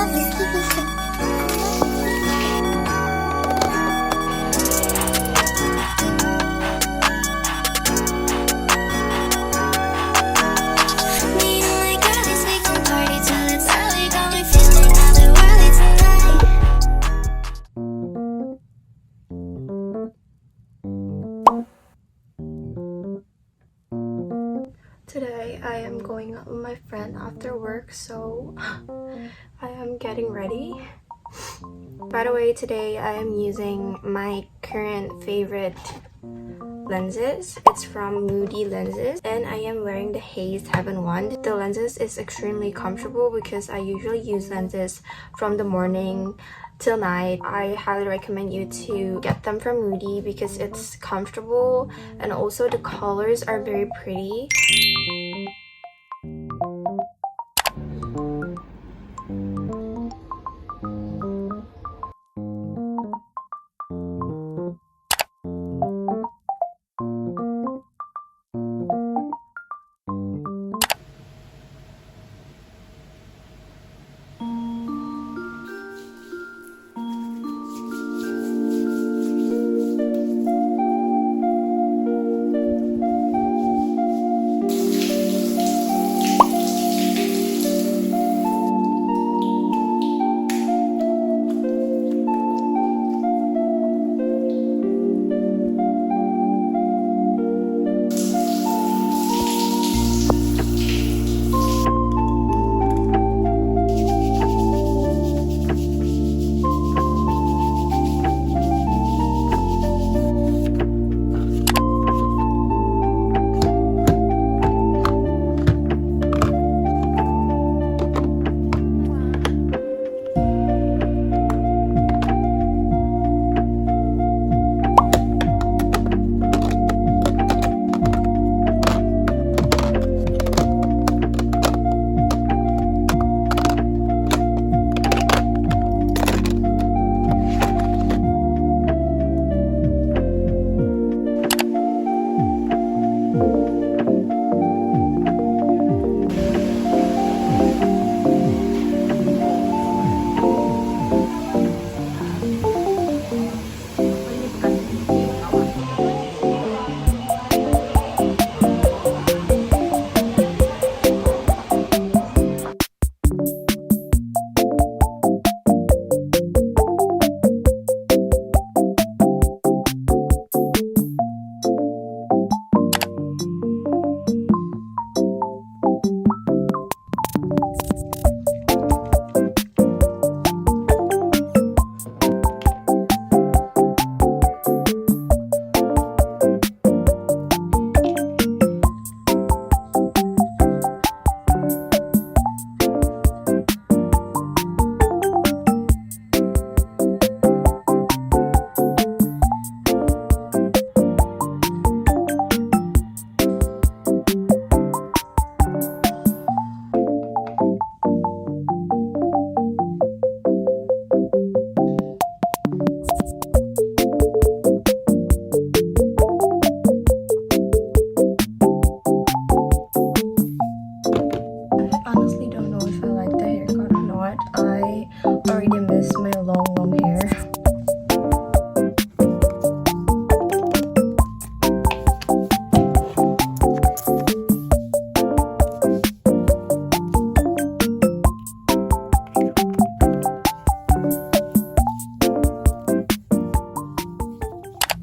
love you, keep it simple. Today I am going out with my friend after work, so I am getting ready. By the way, today I am using my current favorite lenses. It's from Moody Lenses and I am wearing the Haze Heaven one. The lenses is extremely comfortable because I usually use lenses from the morning till night. I highly recommend you to get them from Moody because it's comfortable and also the colors are very pretty.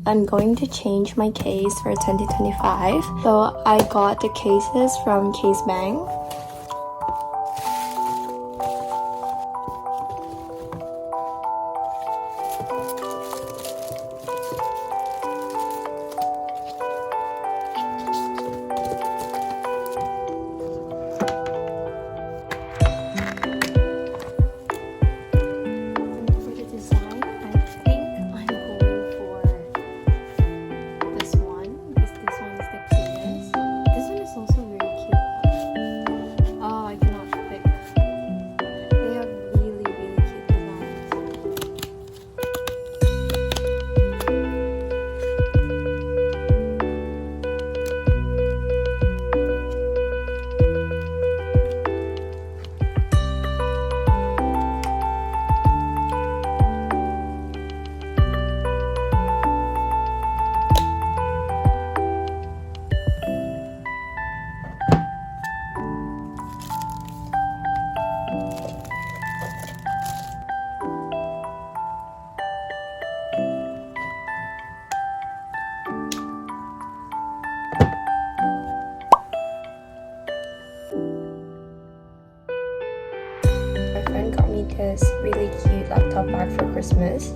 I'm going to change my case for 2025. So I got the cases from CaseBang. this really cute laptop bag for Christmas.